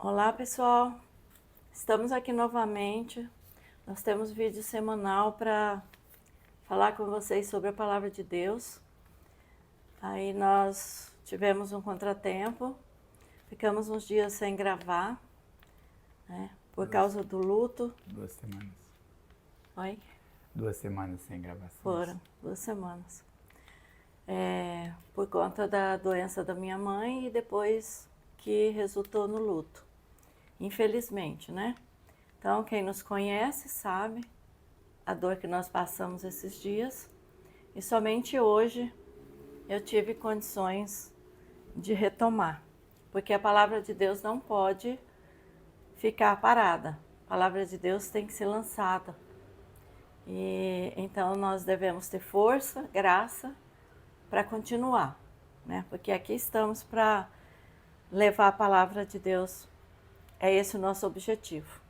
Olá pessoal, estamos aqui novamente. Nós temos vídeo semanal para falar com vocês sobre a palavra de Deus. Aí nós tivemos um contratempo, ficamos uns dias sem gravar, né, por causa do luto. 2 semanas. Oi? 2 semanas sem gravações. Foram 2 semanas. Por conta da doença da minha mãe e depois que resultou no luto. Infelizmente, né? Então, quem nos conhece sabe a dor que nós passamos esses dias. E somente hoje eu tive condições de retomar. Porque a palavra de Deus não pode ficar parada. A palavra de Deus tem que ser lançada. E então nós devemos ter força, graça para continuar, né? Porque aqui estamos para levar a palavra de Deus. É esse o nosso objetivo.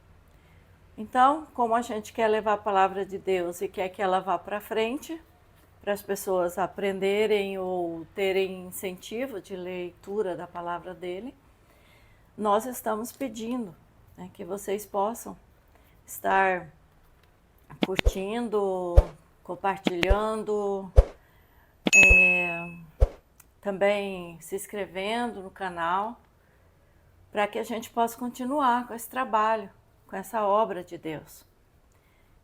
Então, como a gente quer levar a palavra de Deus e quer que ela vá para frente, para as pessoas aprenderem ou terem incentivo de leitura da palavra dele, nós estamos pedindo, né, que vocês possam estar curtindo, compartilhando, também se inscrevendo no canal, para que a gente possa continuar com esse trabalho, com essa obra de Deus.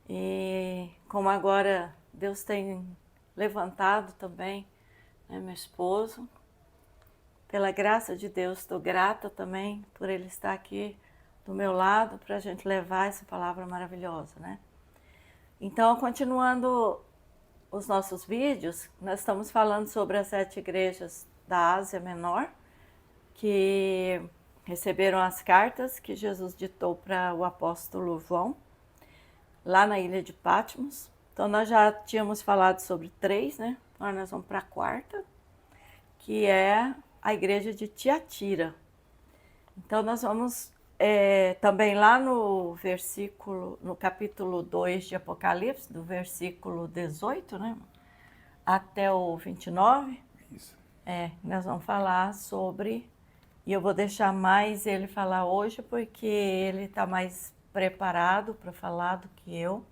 E como agora Deus tem levantado também, né, meu esposo, pela graça de Deus, estou grata também por ele estar aqui do meu lado para a gente levar essa palavra maravilhosa, né? Então, continuando os nossos vídeos, nós estamos falando sobre as 7 igrejas da Ásia Menor, que receberam as cartas que Jesus ditou para o apóstolo João, lá na ilha de Patmos. Então, nós já tínhamos falado sobre 3, né? Agora nós vamos para a 4ª, que é a igreja de Tiatira. Então, nós vamos também lá no capítulo 2 de Apocalipse, do versículo 18, né? Até o 29. Isso. Nós vamos falar sobre... E eu vou deixar mais ele falar hoje, porque ele está mais preparado para falar do que eu.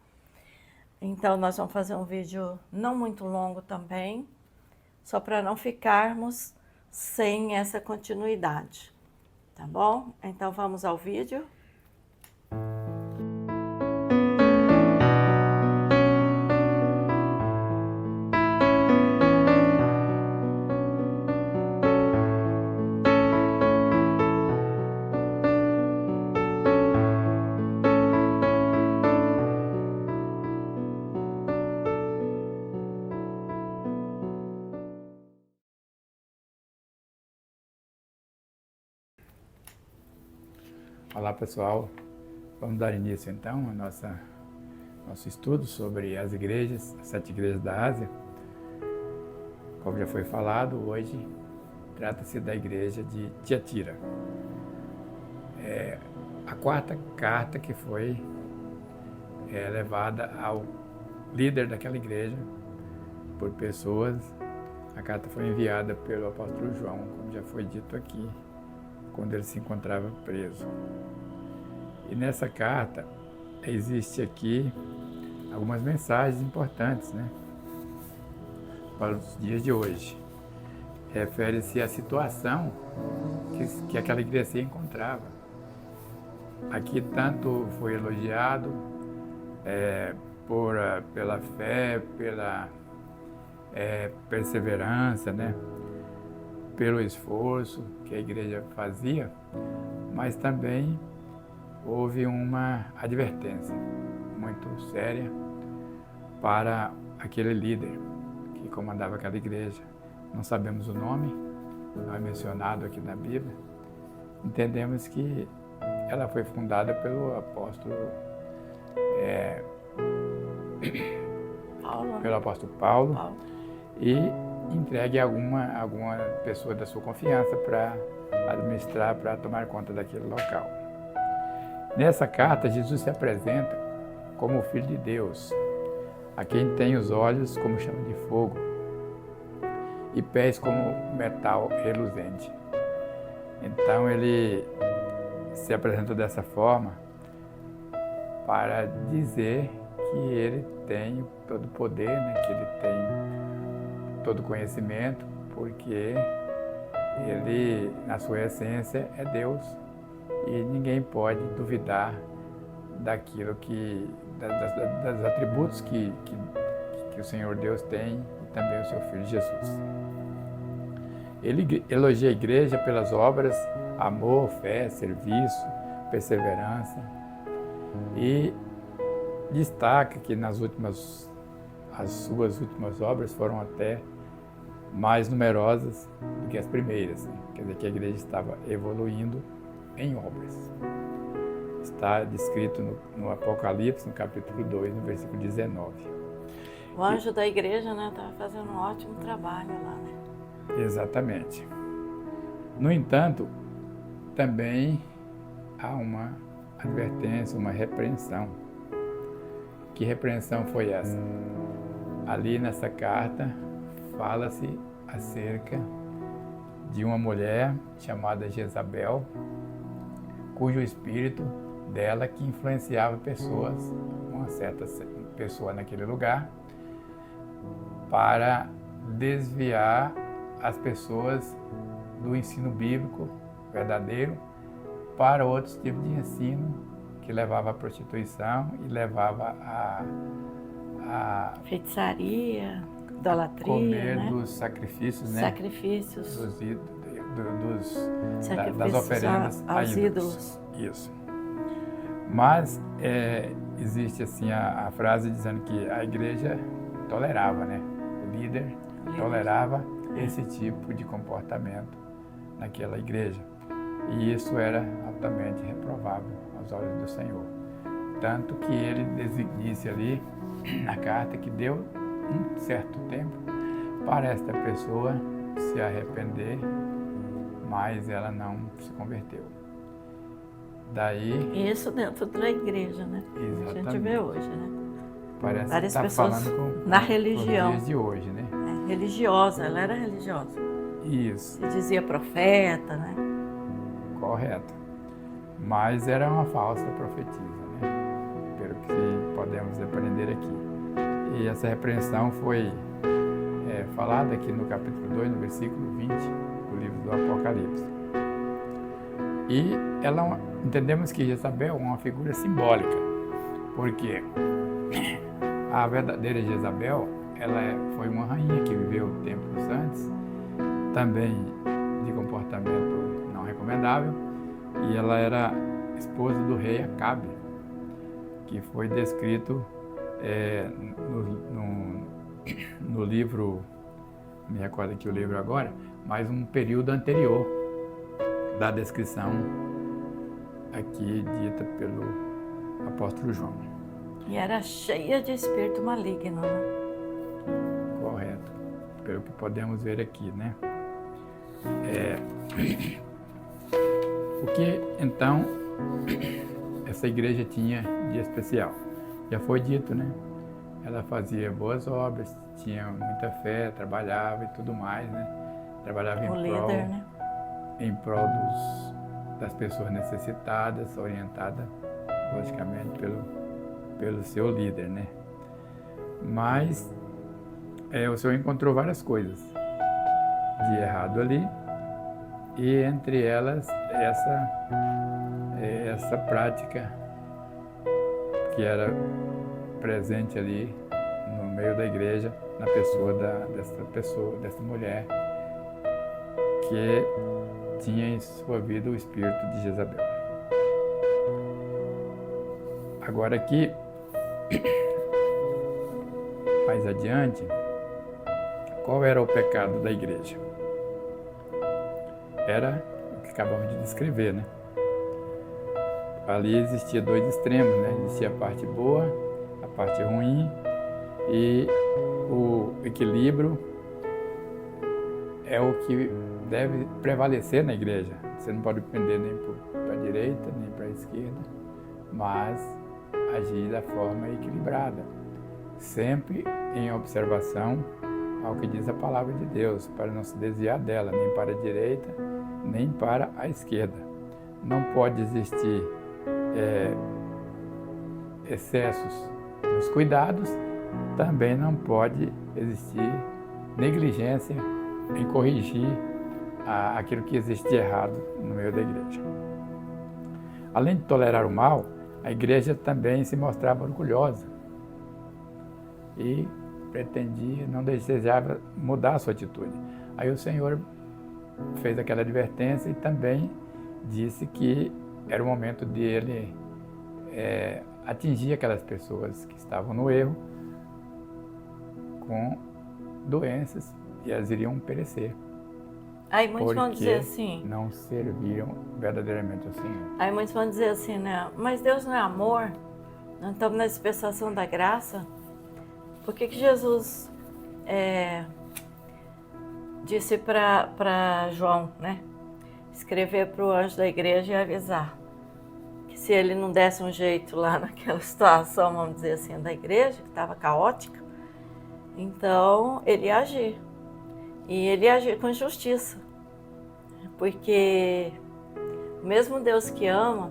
Então, nós vamos fazer um vídeo não muito longo também, só para não ficarmos sem essa continuidade. Tá bom? Então, vamos ao vídeo. Olá pessoal, vamos dar início então ao nosso estudo sobre as igrejas, as 7 igrejas da Ásia. Como já foi falado, hoje trata-se da igreja de Tiatira. É a 4ª carta que foi levada ao líder daquela igreja por pessoas. A carta foi enviada pelo apóstolo João, como já foi dito aqui, quando ele se encontrava preso. E nessa carta existe aqui algumas mensagens importantes, né, para os dias de hoje. Refere-se à situação que aquela igreja se encontrava. Aqui tanto foi elogiado pela fé, pela perseverança, né, pelo esforço que a igreja fazia, mas também houve uma advertência muito séria para aquele líder que comandava aquela igreja. Não sabemos o nome, não é mencionado aqui na Bíblia. Entendemos que ela foi fundada pelo apóstolo Paulo. E entregue a alguma pessoa da sua confiança para administrar, para tomar conta daquele local. Nessa carta, Jesus se apresenta como o Filho de Deus, a quem tem os olhos como chama de fogo e pés como metal reluzente. Então ele se apresentou dessa forma para dizer que ele tem todo o poder, né? Que ele tem todo o conhecimento, porque ele, na sua essência, é Deus e ninguém pode duvidar daquilo das atributos que o Senhor Deus tem e também o seu Filho Jesus. Ele elogia a igreja pelas obras, amor, fé, serviço, perseverança e destaca que as suas últimas obras foram até mais numerosas do que as primeiras, né? Quer dizer que a igreja estava evoluindo em obras. Está descrito no Apocalipse, no capítulo 2, no versículo 19. O anjo da igreja, né, estava fazendo um ótimo trabalho lá, né? Exatamente. No entanto, também há uma advertência, uma repreensão. Que repreensão foi essa? Ali nessa carta fala-se acerca de uma mulher chamada Jezabel, cujo espírito dela que influenciava pessoas, uma certa pessoa naquele lugar, para desviar as pessoas do ensino bíblico verdadeiro para outros tipos de ensino que levava à prostituição e levava a feitiçaria, idolatria, comer, né? dos sacrifícios, né? Sacrifícios. Das oferendas aos ídolos. Isso. Mas existe assim a frase dizendo que a igreja tolerava, né? O líder tolerava esse tipo de comportamento naquela igreja. E isso era altamente reprovável aos olhos do Senhor. Tanto que ele disse ali na carta que deu um certo tempo para esta pessoa se arrepender, mas ela não se converteu. Daí... Isso dentro da igreja, né? Exatamente. A gente vê hoje, né? Parece várias que está pessoas falando com na religião. Os dias de hoje, né? Religiosa, ela era religiosa. Isso. Se dizia profeta, né? Correto. Mas era uma falsa profetisa, né? Pelo que podemos aprender aqui. E essa repreensão foi falada aqui no capítulo 2, no versículo 20 do livro do Apocalipse. E entendemos que Jezabel é uma figura simbólica, porque a verdadeira Jezabel, ela foi uma rainha que viveu tempos antes, também de comportamento não recomendável, e ela era esposa do rei Acabe, que foi descrito no livro, me recordo aqui o livro agora, mas um período anterior da descrição aqui dita pelo apóstolo João. E era cheia de espírito maligno, né? Correto, pelo que podemos ver aqui, né? O que então essa igreja tinha de especial? Já foi dito, né? Ela fazia boas obras, tinha muita fé, trabalhava e tudo mais, né? Trabalhava em prol das pessoas necessitadas, orientada, logicamente, pelo seu líder, né? Mas o Senhor encontrou várias coisas de errado ali, e entre elas essa prática que era presente ali no meio da igreja, na pessoa dessa mulher que tinha em sua vida o espírito de Jezabel. Agora aqui, mais adiante, qual era o pecado da igreja? Era o que acabamos de descrever, né? Ali existia dois extremos, né? Existia a parte boa, a parte ruim, e o equilíbrio é o que deve prevalecer na igreja. Você não pode pender nem para a direita, nem para a esquerda, mas agir da forma equilibrada, sempre em observação ao que diz a palavra de Deus, para não se desviar dela, nem para a direita, nem para a esquerda. não pode existir excessos nos cuidados, também não pode existir negligência em corrigir aquilo que existe de errado no meio da igreja. Além de tolerar o mal, a igreja também se mostrava orgulhosa e pretendia, não desejava mudar a sua atitude. Aí o Senhor fez aquela advertência e também disse que era o momento de ele atingir aquelas pessoas que estavam no erro com doenças e elas iriam perecer. Aí muitos vão dizer assim... não serviam verdadeiramente ao Senhor. Aí muitos vão dizer assim, né? Mas Deus não é amor? Nós estamos na dispensação da graça? Por que Jesus disse para João, né? Escrever para o anjo da igreja e avisar que se ele não desse um jeito lá naquela situação, vamos dizer assim, da igreja, que estava caótica, então ele ia agir. E ele ia agir com justiça, porque mesmo Deus que ama,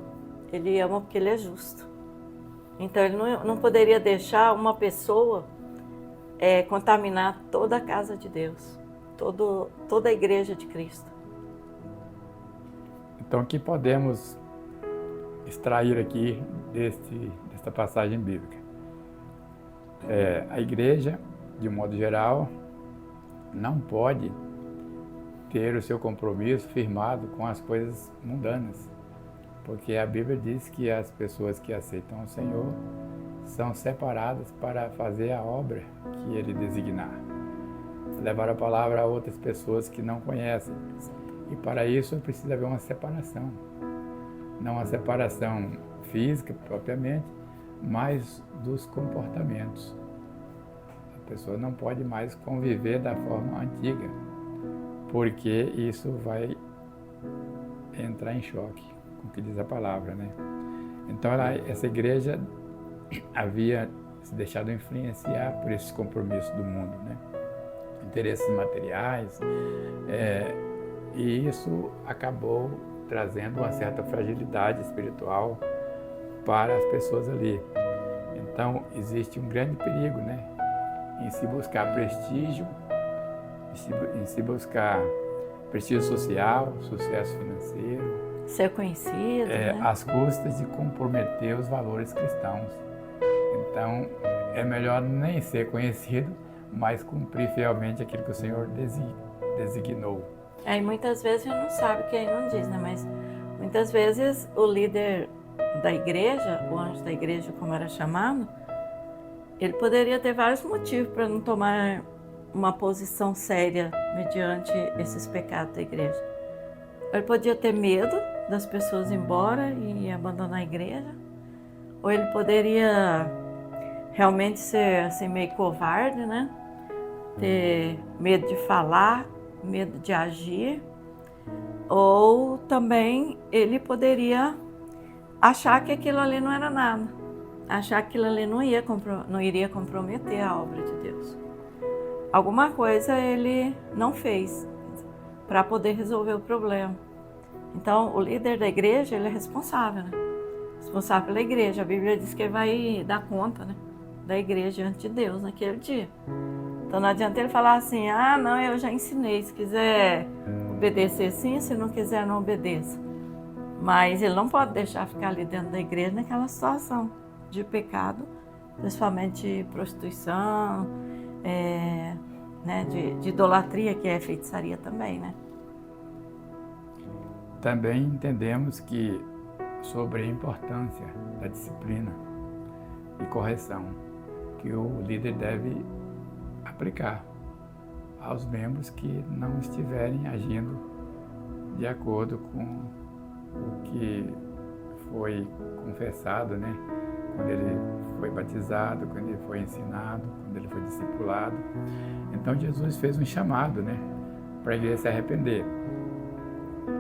ele ama porque ele é justo. Então ele não poderia deixar uma pessoa contaminar toda a casa de Deus, toda a igreja de Cristo. Então o que podemos extrair aqui desta passagem bíblica? A igreja, de um modo geral, não pode ter o seu compromisso firmado com as coisas mundanas, porque a Bíblia diz que as pessoas que aceitam o Senhor são separadas para fazer a obra que Ele designar, levar a palavra a outras pessoas que não conhecem. E para isso precisa haver uma separação, não uma separação física propriamente, mas dos comportamentos. A pessoa não pode mais conviver da forma antiga, porque isso vai entrar em choque com o que diz a palavra, né? Então essa igreja havia se deixado influenciar por esses compromissos do mundo, né? Interesses materiais, e isso acabou trazendo uma certa fragilidade espiritual para as pessoas ali. Então existe um grande perigo, né? Em se buscar prestígio, em se buscar prestígio social, sucesso financeiro, ser conhecido, né? Às custas de comprometer os valores cristãos. Então é melhor nem ser conhecido, mas cumprir fielmente aquilo que o Senhor designou. E muitas vezes a gente não sabe, que aí não diz, né? Mas muitas vezes o líder da igreja, o anjo da igreja, como era chamado, ele poderia ter vários motivos para não tomar uma posição séria mediante esses pecados da igreja. Ele podia ter medo das pessoas ir embora e abandonar a igreja, ou ele poderia realmente ser assim, meio covarde, né? Ter medo de falar, medo de agir, ou também ele poderia achar que aquilo ali não era nada, achar que aquilo ali não iria comprometer a obra de Deus. Alguma coisa ele não fez para poder resolver o problema. Então, o líder da igreja, ele é responsável, né? Responsável pela igreja. A Bíblia diz que ele vai dar conta, né, da igreja diante de Deus naquele dia. Então, não adianta ele falar assim, não, eu já ensinei, se quiser obedecer sim, se não quiser não obedeça. Mas ele não pode deixar ficar ali dentro da igreja naquela situação de pecado, principalmente prostituição, né, de idolatria, que é feitiçaria também, né? Também entendemos que sobre a importância da disciplina e correção que o líder deve aplicar aos membros que não estiverem agindo de acordo com o que foi confessado, né? Quando ele foi batizado, quando ele foi ensinado, quando ele foi discipulado. Então Jesus fez um chamado, né, para a igreja se arrepender,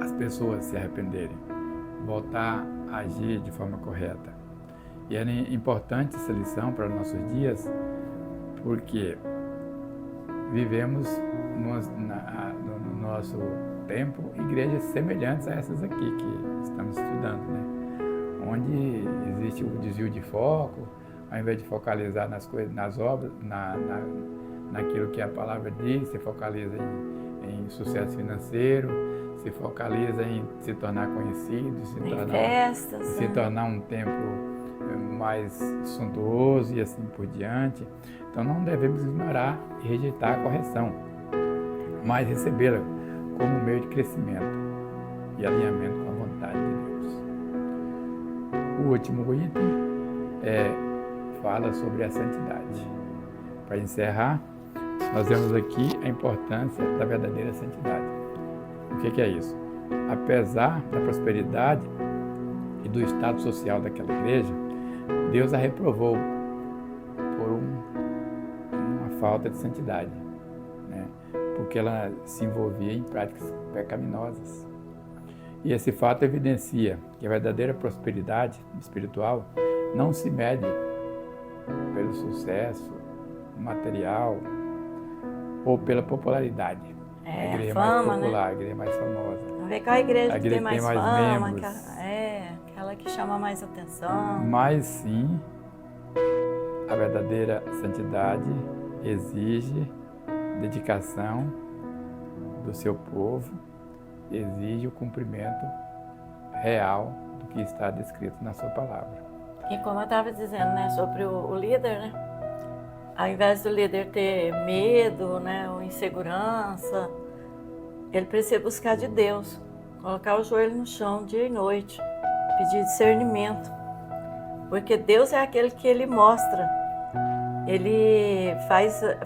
as pessoas se arrependerem, voltar a agir de forma correta. E é importante essa lição para os nossos dias, porque vivemos no nosso tempo igrejas semelhantes a essas aqui que estamos estudando, né? Onde existe o desvio de foco, ao invés de focalizar nas coisas, nas obras, naquilo que a palavra diz, se focaliza em sucesso financeiro, se focaliza em se tornar conhecido, se tornar um templo mais suntuoso e assim por diante. Então não devemos ignorar e rejeitar a correção, mas recebê-la como meio de crescimento e alinhamento com a vontade de Deus. O último item fala sobre a santidade. Para encerrar, nós vemos aqui a importância da verdadeira santidade. O que é isso? Apesar da prosperidade e do estado social daquela igreja, Deus a reprovou por uma falta de santidade, né? Porque ela se envolvia em práticas pecaminosas. E esse fato evidencia que a verdadeira prosperidade espiritual não se mede pelo sucesso material ou pela popularidade. A igreja mais popular, né? A igreja mais famosa. Vamos ver qual a igreja que tem mais fama, membros. Aquela que chama mais atenção. Mas sim, a verdadeira santidade exige dedicação do seu povo, exige o cumprimento real do que está descrito na sua palavra. E como eu estava dizendo, né, sobre o líder, né? Ao invés do líder ter medo, né, ou insegurança, ele precisa buscar de Deus, colocar o joelho no chão dia e noite, pedir discernimento, porque Deus é aquele que ele mostra, ele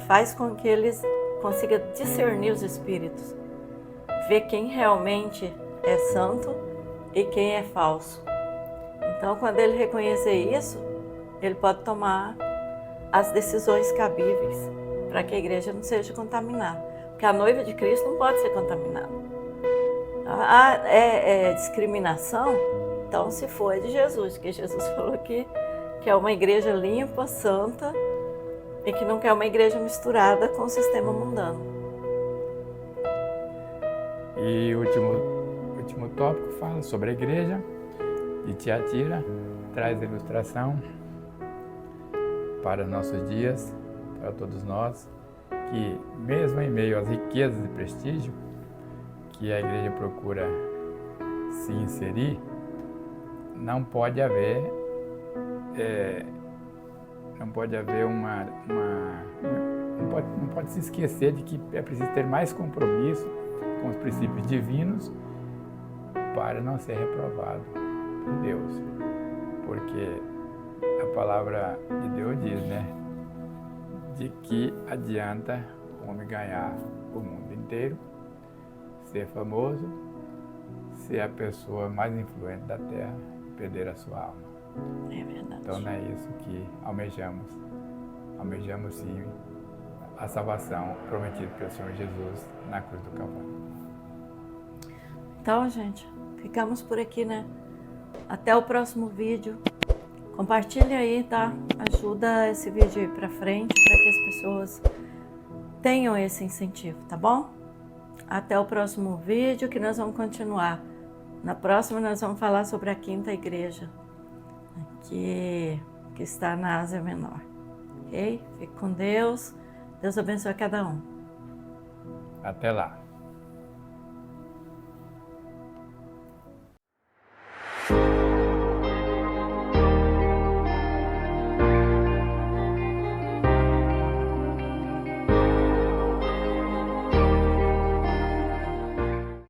faz com que ele consiga discernir os espíritos, ver quem realmente é santo e quem é falso. Então, quando ele reconhecer isso, ele pode tomar as decisões cabíveis para que a igreja não seja contaminada. Porque a noiva de Cristo não pode ser contaminada. É discriminação? Então, se for, é de Jesus, porque Jesus falou que é uma igreja limpa, santa, e que não quer uma igreja misturada com o sistema mundano. E o último tópico fala sobre a igreja de Tiatira, traz a ilustração para nossos dias, para todos nós, que mesmo em meio às riquezas e prestígio que a igreja procura se inserir, não pode haver não pode se esquecer de que é preciso ter mais compromisso com os princípios divinos para não ser reprovado por Deus, porque a palavra de Deus diz, né, de que adianta o homem ganhar o mundo inteiro, ser famoso, ser a pessoa mais influente da terra e perder a sua alma. É verdade. Então não é isso que almejamos. Almejamos sim a salvação prometida pelo Senhor Jesus na cruz do Calvário. Então, gente, ficamos por aqui, né? Até o próximo vídeo. Compartilha aí, tá? Ajuda esse vídeo aí pra frente, para que as pessoas tenham esse incentivo, tá bom? Até o próximo vídeo que nós vamos continuar. Na próxima nós vamos falar sobre a quinta igreja, que está na Ásia Menor. Ok? Fique com Deus. Deus abençoe cada um. Até lá.